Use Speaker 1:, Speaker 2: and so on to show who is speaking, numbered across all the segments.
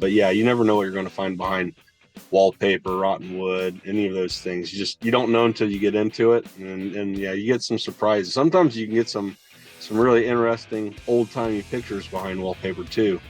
Speaker 1: But yeah, you never know what you're going to find behind wallpaper, rotten wood, any of those things. You don't know until you get into it, and yeah, you get some surprises. Sometimes you can get some really interesting old timey pictures behind wallpaper too.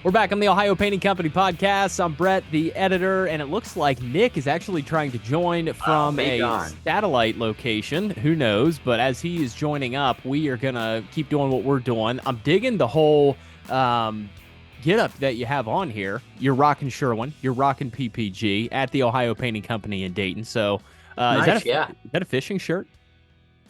Speaker 2: We're back on the Ohio Painting Company podcast. I'm Brett, the editor, and it looks like Nick is actually trying to join from a satellite location. Who knows? But as he is joining up, we are going to keep doing what we're doing. I'm digging the whole get up that you have on here. You're rocking Sherwin. You're rocking PPG at the Ohio Painting Company in Dayton. So
Speaker 3: nice,
Speaker 2: is that a fishing shirt?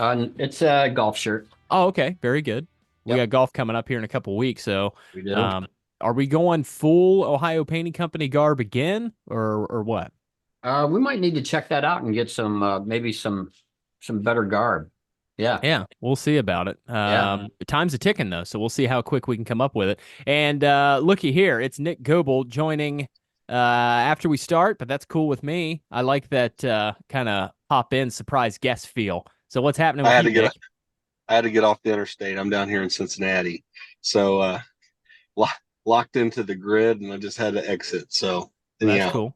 Speaker 3: It's a golf shirt.
Speaker 2: Oh, okay. Very good. We got golf coming up here in a couple weeks. So
Speaker 3: we do.
Speaker 2: Are we going full Ohio Painting Company garb again, or what?
Speaker 3: We might need to check that out and get some maybe some better garb.
Speaker 2: Yeah, we'll see about it. Time's a ticking though, so we'll see how quick we can come up with it. And looky here, it's Nick Goebel joining after we start, but that's cool with me. I like that kind of pop in surprise guest feel. So what's happening with you, Nick?
Speaker 1: I had to get off the interstate. I'm down here in Cincinnati, so locked into the grid, and I just had to exit. So
Speaker 2: that's cool.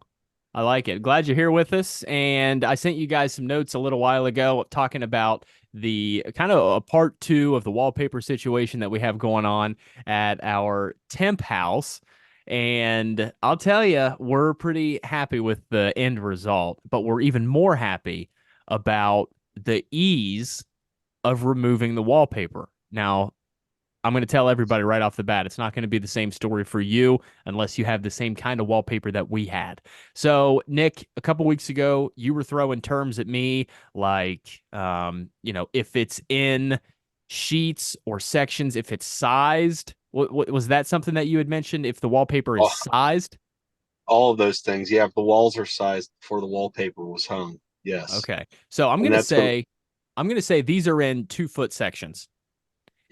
Speaker 2: I like it. Glad you're here with us. And I sent you guys some notes a little while ago talking about the kind of a part 2 of the wallpaper situation that we have going on at our temp house. And I'll tell you, we're pretty happy with the end result, but we're even more happy about the ease of removing the wallpaper. Now, I'm going to tell everybody right off the bat, it's not going to be the same story for you unless you have the same kind of wallpaper that we had. So, Nick, a couple weeks ago, you were throwing terms at me like, if it's in sheets or sections, if it's sized. Was that something that you had mentioned? If the wallpaper is sized?
Speaker 1: All of those things. Yeah, if the walls are sized before the wallpaper was hung. Yes.
Speaker 2: Okay. So I'm going to say these are in 2-foot sections.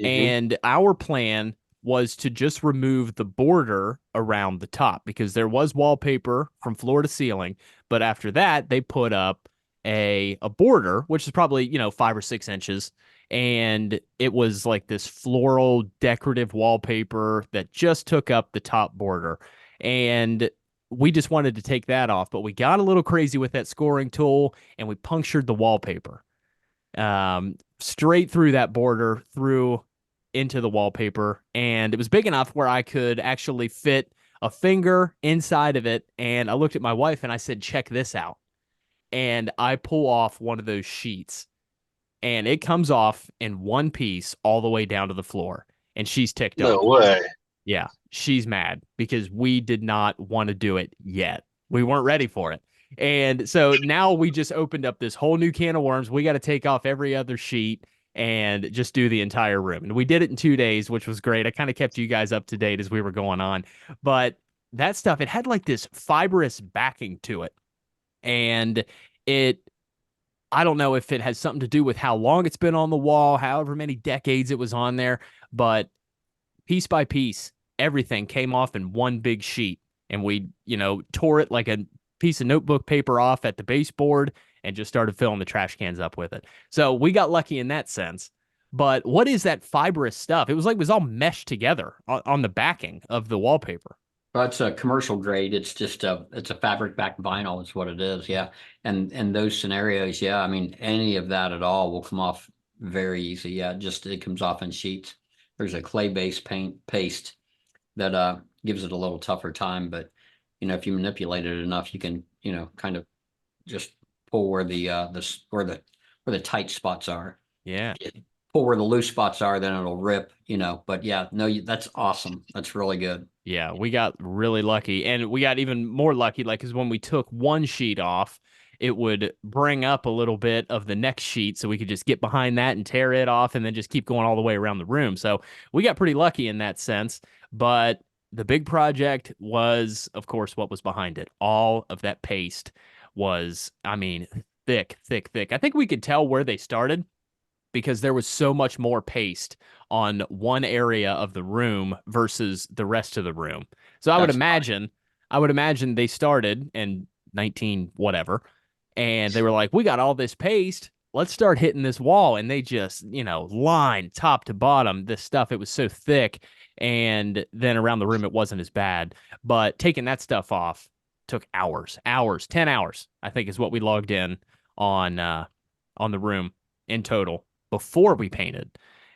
Speaker 2: Mm-hmm. And our plan was to just remove the border around the top because there was wallpaper from floor to ceiling. But after that, they put up a border, which is probably, 5 or 6 inches. And it was like this floral decorative wallpaper that just took up the top border. And we just wanted to take that off. But we got a little crazy with that scoring tool and we punctured the wallpaper. Straight through that border, through into the wallpaper, and it was big enough where I could actually fit a finger inside of it. And I looked at my wife and I said, check this out. And I pull off one of those sheets and it comes off in one piece all the way down to the floor. And she's ticked off.
Speaker 1: No way.
Speaker 2: Yeah, she's mad because we did not want to do it yet. We weren't ready for it. And so now we just opened up this whole new can of worms. We got to take off every other sheet and just do the entire room. And we did it in 2 days, which was great. I kind of kept you guys up to date as we were going on. But that stuff, it had like this fibrous backing to it. And I don't know if it has something to do with how long it's been on the wall, however many decades it was on there, but piece by piece, everything came off in one big sheet. And we, tore it like a piece of notebook paper off at the baseboard and just started filling the trash cans up with it. So we got lucky in that sense. But what is that fibrous stuff? It was all meshed together on the backing of the wallpaper.
Speaker 3: Well, it's a commercial grade. It's just it's a fabric back vinyl is what it is. Yeah. And those scenarios, yeah, I mean, any of that at all will come off very easy. Yeah. It comes off in sheets. There's a clay-based paste that gives it a little tougher time, but if you manipulate it enough, you can, kind of just pull where where the tight spots are.
Speaker 2: Yeah.
Speaker 3: Pull where the loose spots are, then it'll rip, but yeah, no, that's awesome. That's really good.
Speaker 2: Yeah. We got really lucky, and we got even more lucky. Like, cause when we took one sheet off, it would bring up a little bit of the next sheet. So we could just get behind that and tear it off and then just keep going all the way around the room. So we got pretty lucky in that sense, but the big project was, of course, what was behind it. All of that paste was, thick, thick, thick. I think we could tell where they started because there was so much more paste on one area of the room versus the rest of the room. So I would imagine they started in 19 whatever, and they were like, we got all this paste. let's start hitting this wall. And they just, line top to bottom, this stuff. It was so thick. And then around the room, it wasn't as bad. But taking that stuff off took hours, 10 hours, I think is what we logged in on the room in total before we painted.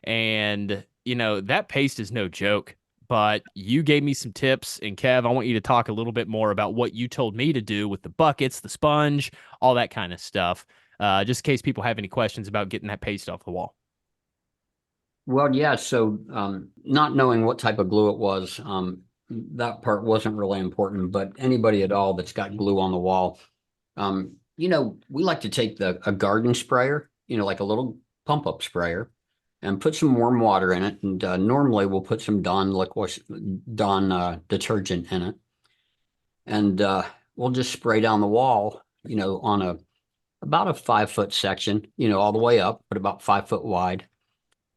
Speaker 2: And, that paste is no joke. But you gave me some tips. And Kev, I want you to talk a little bit more about what you told me to do with the buckets, the sponge, all that kind of stuff, just in case people have any questions about getting that paste off the wall.
Speaker 3: Well, yeah. So, not knowing what type of glue it was, that part wasn't really important. But anybody at all that's got glue on the wall, we like to take a garden sprayer, like a little pump up sprayer, and put some warm water in it. And normally we'll put some Dawn detergent in it, and we'll just spray down the wall, on about a 5 foot section, all the way up, but about 5 foot wide.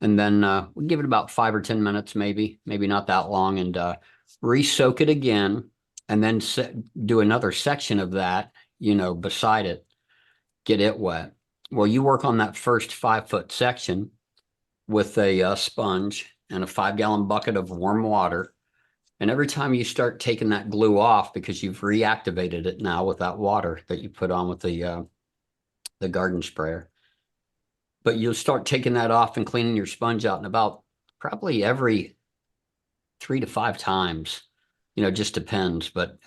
Speaker 3: And then we'll give it about 5 or 10 minutes, maybe not that long, and re-soak it again, and then do another section of that, beside it, get it wet. Well, you work on that first 5 foot section with a sponge and a 5 gallon bucket of warm water. And every time you start taking that glue off, because you've reactivated it now with that water that you put on with the garden sprayer, but you'll start taking that off and cleaning your sponge out in about probably every 3 to 5 times, just depends, but,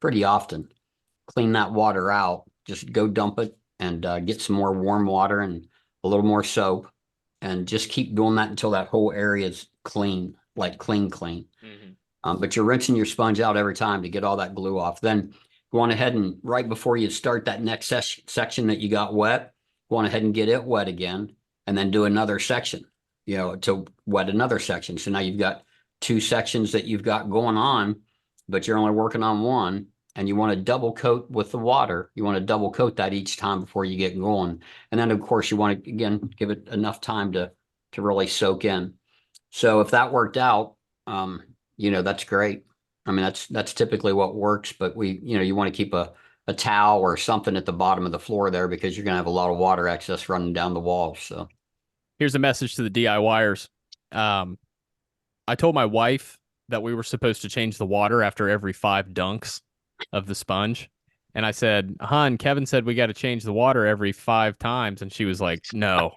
Speaker 3: pretty often. Clean that water out, just go dump it and get some more warm water and a little more soap, and just keep doing that until that whole area is clean, like clean. Mm-hmm. But you're rinsing your sponge out every time to get all that glue off. Then go on ahead and right before you start that next section that you got wet, go on ahead and get it wet again, and then do another section, to wet another section. So now you've got 2 sections that you've got going on, but you're only working on one, and you want to double coat with the water. You want to double coat that each time before you get going. And then of course you want to, again, give it enough time to really soak in. So if that worked out, that's great. I mean, that's typically what works, but you want to keep a towel or something at the bottom of the floor there, because you're going to have a lot of water excess running down the walls. So
Speaker 2: here's a message to the DIYers. I told my wife that we were supposed to change the water after every 5 dunks of the sponge. And I said, "Hon, Kevin said we got to change the water every 5 times." And she was like, "No."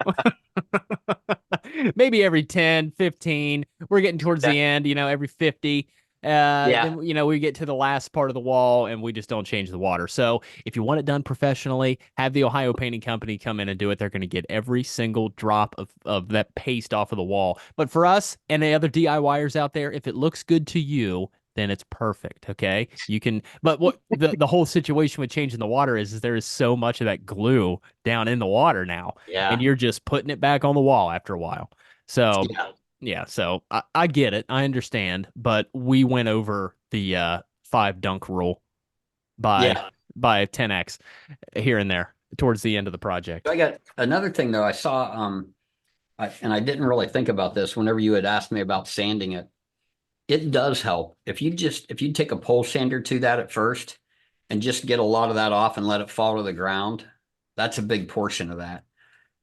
Speaker 2: Maybe every 10, 15. We're getting towards the end, every 50. Then, we get to the last part of the wall and we just don't change the water. So if you want it done professionally, have the Ohio Painting Company come in and do it. They're going to get every single drop of that paste off of the wall. But for us and the other DIYers out there, if it looks good to you, then it's perfect. Okay. You can, but what the whole situation with changing the water is there is so much of that glue down in the water now.
Speaker 3: Yeah.
Speaker 2: And you're just putting it back on the wall after a while. So yeah, so I get it. I understand, but we went over the 5 dunk rule by 10x here and there towards the end of the project.
Speaker 3: I got another thing though. I saw and I didn't really think about this whenever you had asked me about sanding it. It does help if you take a pole sander to that at first and just get a lot of that off and let it fall to the ground. That's a big portion of that.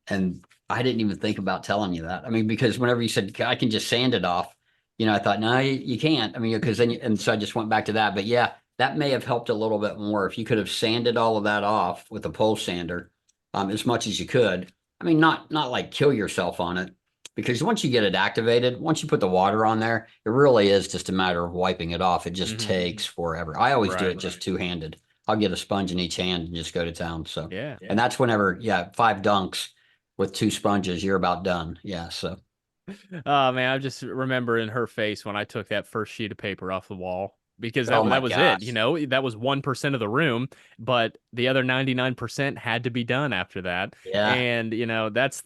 Speaker 3: And I didn't even think about telling you that. I mean, because whenever you said I can just sand it off, I thought, no, you can't. I mean, because then, and so I just went back to that. But yeah, that may have helped a little bit more if you could have sanded all of that off with a pole sander, as much as you could. I mean, not like kill yourself on it, because once you get it activated, once you put the water on there, it really is just a matter of wiping it off. It just takes forever. I always do it just two-handed. I'll get a sponge in each hand and just go to town. So
Speaker 2: yeah,
Speaker 3: and that's whenever 5 dunks with 2 sponges, you're about done. Yeah. So.
Speaker 2: Oh man, I just remember in her face when I took that first sheet of paper off the wall, because that was
Speaker 3: gosh.
Speaker 2: it. That was 1% of the room, but the other 99% had to be done after that.
Speaker 3: Yeah.
Speaker 2: And that's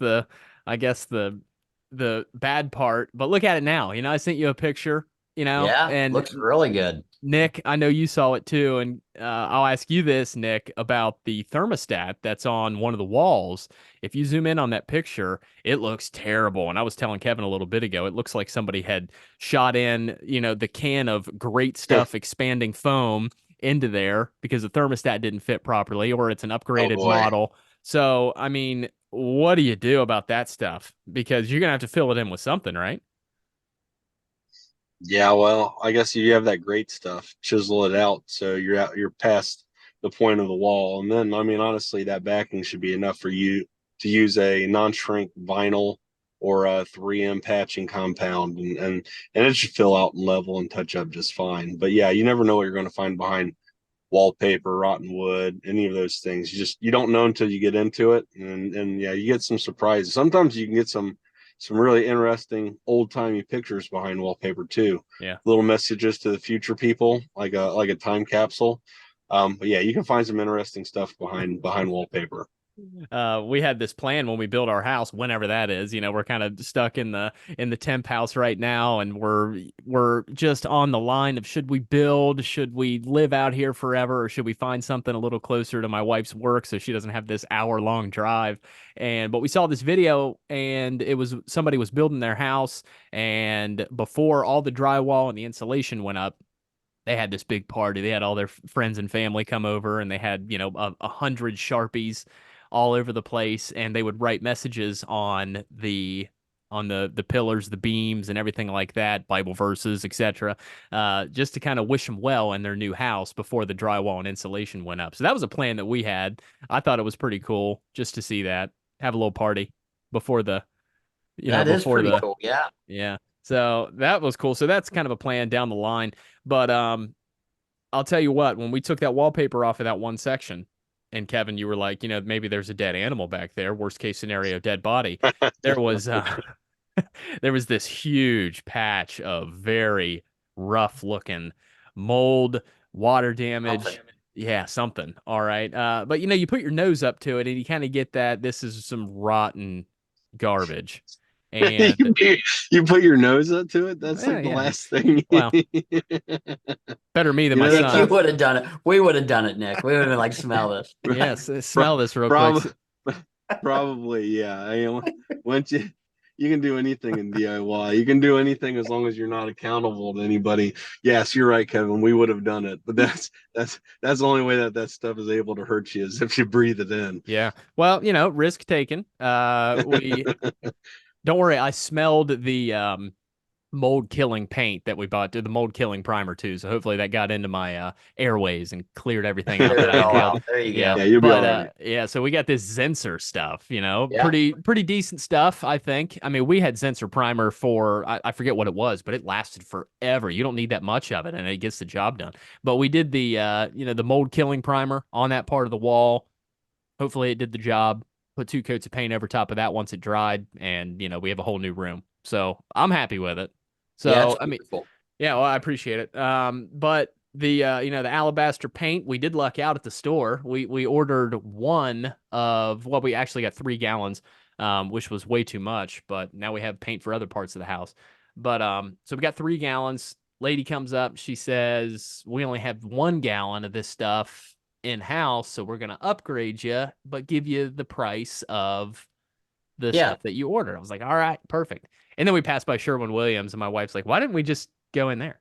Speaker 2: I guess the bad part. But look at it now. I sent you a picture. And
Speaker 3: looks really good.
Speaker 2: Nick, I know you saw it too, and I'll ask you this, Nick, about the thermostat that's on one of the walls. If you zoom in on that picture, it looks terrible. And I was telling Kevin a little bit ago, it looks like somebody had shot in, the can of great stuff expanding foam into there because the thermostat didn't fit properly, or it's an upgraded model. So, I mean, what do you do about that stuff? Because you're gonna have to fill it in with something, right?
Speaker 1: Yeah, well, I guess you have that great stuff, chisel it out so you're past the point of the wall. And then I mean honestly that backing should be enough for you to use a non-shrink vinyl or a 3M patching compound and it should fill out and level and touch up just fine. But yeah, you never know what you're going to find behind wallpaper, rotten wood, any of those things. You don't know until you get into it, and yeah, you get some surprises. Sometimes you can get some really interesting old timey pictures behind wallpaper too.
Speaker 2: Yeah.
Speaker 1: Little messages to the future people, like a time capsule. But yeah, you can find some interesting stuff behind wallpaper.
Speaker 2: We had this plan when we built our house, whenever that is. We're kind of stuck in the temp house right now, and we're just on the line of should we build, should we live out here forever, or should we find something a little closer to my wife's work so she doesn't have this hour-long drive. But we saw this video, and it was somebody was building their house, and before all the drywall and the insulation went up, they had this big party. They had all their friends and family come over, and they had, 100 Sharpies all over the place, and they would write messages on the pillars, the beams, and everything like that, Bible verses, etc., just to kind of wish them well in their new house before the drywall and insulation went up. So that was a plan that we had. I thought it was pretty cool just to see that, have a little party before the,
Speaker 3: That is
Speaker 2: before
Speaker 3: pretty
Speaker 2: the
Speaker 3: cool. Yeah.
Speaker 2: yeah. So that was cool. So that's kind of a plan down the line. But I'll tell you what, when we took that wallpaper off of that one section, and Kevin, you were like, maybe there's a dead animal back there. Worst case scenario, dead body. There was there was this huge patch of very rough looking mold, water
Speaker 3: Something.
Speaker 2: damage. Yeah, something. All right. But you put your nose up to it and you kind of get that this is some rotten garbage. And
Speaker 1: You put your nose up to it. That's
Speaker 2: yeah,
Speaker 1: like the
Speaker 2: yeah.
Speaker 1: last thing.
Speaker 2: Well, better me than my
Speaker 3: Nick, you
Speaker 2: son.
Speaker 3: would have done it. We would have done it, Nick. We would have been like, smell this.
Speaker 2: Yes, smell this real quick.
Speaker 1: Prob- Probably, yeah. Once you can do anything in DIY. You can do anything as long as you're not accountable to anybody. Yes, you're right, Kevin. We would have done it, but that's the only way that stuff is able to hurt you is if you breathe it in.
Speaker 2: Yeah. Well, risk taken. We don't worry. I smelled the mold killing paint that we bought, the mold killing primer too. So hopefully that got into my airways and cleared everything out
Speaker 3: Clear
Speaker 2: that
Speaker 3: it
Speaker 2: I
Speaker 3: all
Speaker 2: inhaled.
Speaker 3: out. There you
Speaker 2: Yeah.
Speaker 3: go.
Speaker 1: Yeah, you'll be all
Speaker 2: But
Speaker 1: right.
Speaker 2: yeah, so we got this Zensor stuff,
Speaker 3: Yeah.
Speaker 2: pretty decent stuff, I think. I mean, we had Zensor primer for I forget what it was, but it lasted forever. You don't need that much of it and it gets the job done. But we did the the mold killing primer on that part of the wall. Hopefully it did the job. Put 2 coats of paint over top of that once it dried, and we have a whole new room. So I'm happy with it.
Speaker 3: Yeah, it's
Speaker 2: So I mean,
Speaker 3: beautiful.
Speaker 2: yeah, well, I appreciate it. But the the alabaster paint, we did luck out at the store. We ordered one of well, we actually got 3 gallons, which was way too much. But now we have paint for other parts of the house. But so we got 3 gallons. Lady comes up, she says we only have 1 gallon of this stuff in house, so we're gonna upgrade you, but give you the price of the
Speaker 3: Yeah.
Speaker 2: stuff that you ordered. I was like, all right, perfect. And then we passed by Sherwin-Williams, and my wife's like, why didn't we just go in there?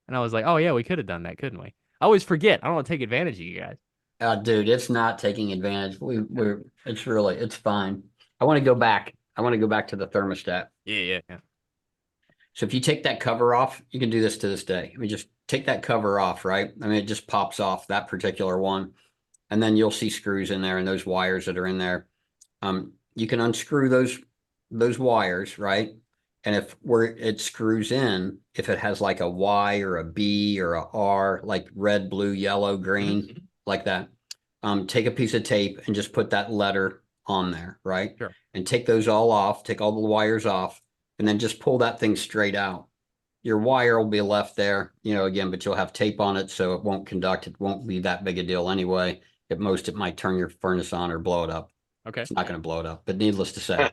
Speaker 2: And I was like, oh yeah, we could have done that, couldn't we? I always forget. I don't want to take advantage of you guys.
Speaker 3: Dude, it's not taking advantage. It's fine. I want to go back. I want to go back to the thermostat.
Speaker 2: Yeah.
Speaker 3: So if you take that cover off, you can do this to this day. I mean, just take that cover off, right? I mean, it just pops off that particular one. And then you'll see screws in there and those wires that are in there. You can unscrew those wires, right? And if where it screws in, if it has like a Y or a B or a R, like red, blue, yellow, green, like that, take a piece of tape and just put that letter on there, right?
Speaker 2: Sure.
Speaker 3: And take those all off, take all the wires off, and then just pull that thing straight out. Your wire will be left there, again, but you'll have tape on it, so it won't conduct. It won't be that big a deal anyway. At most, it might turn your furnace on or blow it up.
Speaker 2: Okay.
Speaker 3: It's not going to blow it up, but needless to say,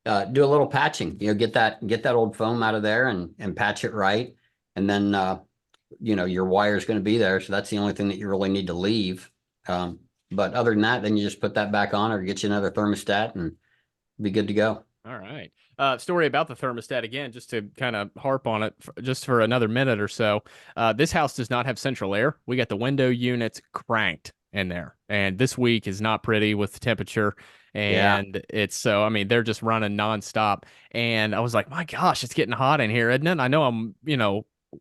Speaker 3: do a little patching. Get that old foam out of there and patch it right, and then your wire is going to be there, so that's the only thing that you really need to leave. But other than that, then you just put that back on or get you another thermostat and be good to go.
Speaker 2: All right. Story about the thermostat again, just to kind of harp on it just for another minute or so. This house does not have central air. We got the window units cranked in there. And this week is not pretty with the temperature. And it's so, I mean, they're just running nonstop. And I was like, my gosh, it's getting hot in here, isn't it? I know I'm,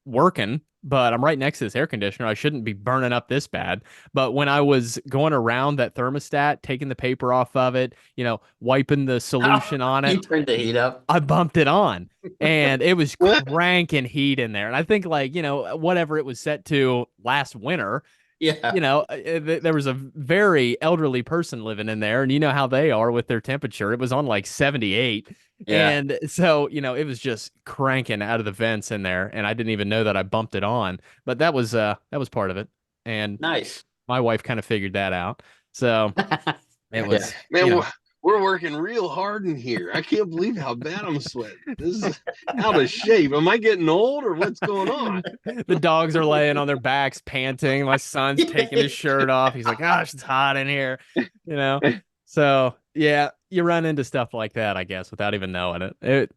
Speaker 2: working, but I'm right next to this air conditioner. I shouldn't be burning up this bad. But when I was going around that thermostat, taking the paper off of it, wiping the solution on
Speaker 3: You
Speaker 2: it,
Speaker 3: turned the heat up.
Speaker 2: I bumped it on and it was cranking heat in there. And I think whatever it was set to last winter,
Speaker 3: Yeah.
Speaker 2: there was a very elderly person living in there, and you know how they are with their temperature. It was on like 78.
Speaker 3: Yeah.
Speaker 2: And so, it was just cranking out of the vents in there, and I didn't even know that I bumped it on. But that was part of it. And
Speaker 3: Nice.
Speaker 2: my wife kind of figured that out. So it was
Speaker 1: Man, we're working real hard in here. I can't believe how bad I'm sweating. This is out of shape. Am I getting old or what's going on?
Speaker 2: The dogs are laying on their backs, panting. My son's taking his shirt off. He's like, gosh, it's hot in here, So, yeah, you run into stuff like that, I guess, without even knowing it.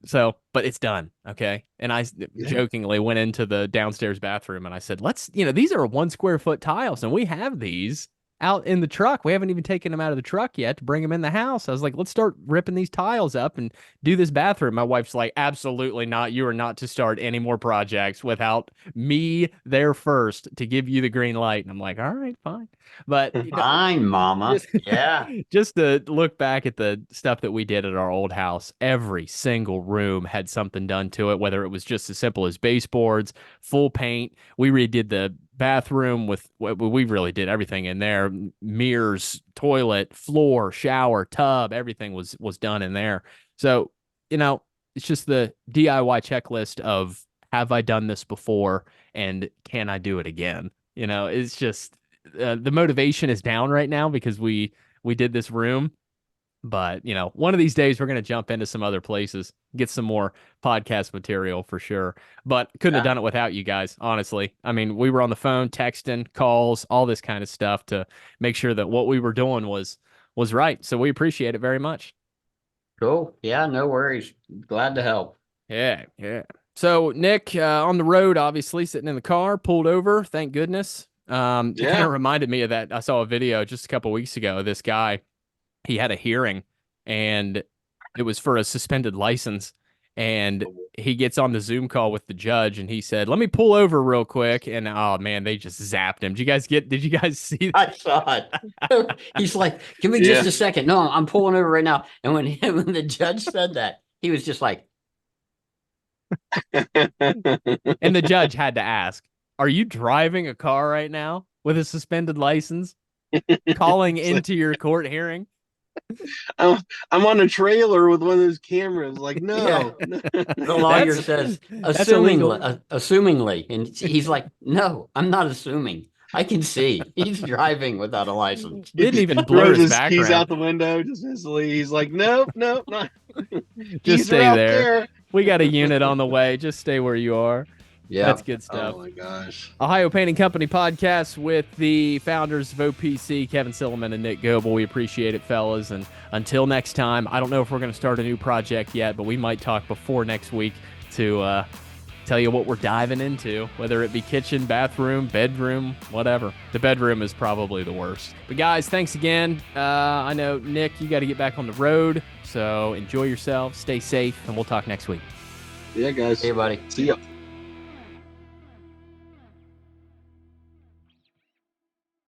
Speaker 2: But it's done, okay? And I jokingly went into the downstairs bathroom and I said, these are 1 square foot tiles, and we have these out in the truck. We haven't even taken them out of the truck yet to bring them in the house. I was like, let's start ripping these tiles up and do this bathroom. My wife's like, absolutely not. You are not to start any more projects without me there first to give you the green light. And I'm like, all right, fine. But
Speaker 3: fine, mama.
Speaker 2: Just to look back at the stuff that we did at our old house, every single room had something done to it, whether it was just as simple as baseboards, full paint. We redid the bathroom we really did everything in there: mirrors, toilet, floor, shower, tub, everything was done in there. So it's just the DIY checklist of, have I done this before and can I do it again? It's just the motivation is down right now because we did this room. But, one of these days we're going to jump into some other places, get some more podcast material for sure. But couldn't have done it without you guys, honestly. I mean, we were on the phone, texting, calls, all this kind of stuff to make sure that what we were doing was right. So we appreciate it very much.
Speaker 3: Cool. Yeah, no worries. Glad to help.
Speaker 2: Yeah. So, Nick, on the road, obviously, sitting in the car, pulled over, thank goodness. It kind of reminded me of that. I saw a video just a couple weeks ago. This guy, he had a hearing and it was for a suspended license, and he gets on the Zoom call with the judge and he said, let me pull over real quick. And oh man, they just zapped him. Did you guys see that?
Speaker 3: I saw it. He's like, give me just a second. No, I'm pulling over right now. And when the judge said that, he was just like,
Speaker 2: and the judge had to ask, are you driving a car right now with a suspended license, calling into your court hearing?
Speaker 1: I'm on a trailer with one of those cameras. Like, no.
Speaker 3: The lawyer says, assumingly. And he's like, no, I'm not assuming. I can see he's driving without a license.
Speaker 2: Didn't even blur his background.
Speaker 1: Keys out the window. Just instantly. He's like, nope, not.
Speaker 2: Just stay there. We got a unit on the way. Just stay where you are.
Speaker 3: Yeah,
Speaker 2: that's good stuff.
Speaker 1: Oh my gosh.
Speaker 2: Ohio Painting Company podcast with the founders of OPC, Kevin Silliman and Nick Goebel. We appreciate it, fellas. And until next time, I don't know if we're going to start a new project yet, but we might talk before next week to tell you what we're diving into, whether it be kitchen, bathroom, bedroom, whatever. The bedroom is probably the worst. But guys, thanks again. I know, Nick, you got to get back on the road, so enjoy yourself, stay safe, and we'll talk next week.
Speaker 1: Yeah, guys.
Speaker 3: Hey, buddy.
Speaker 1: See ya.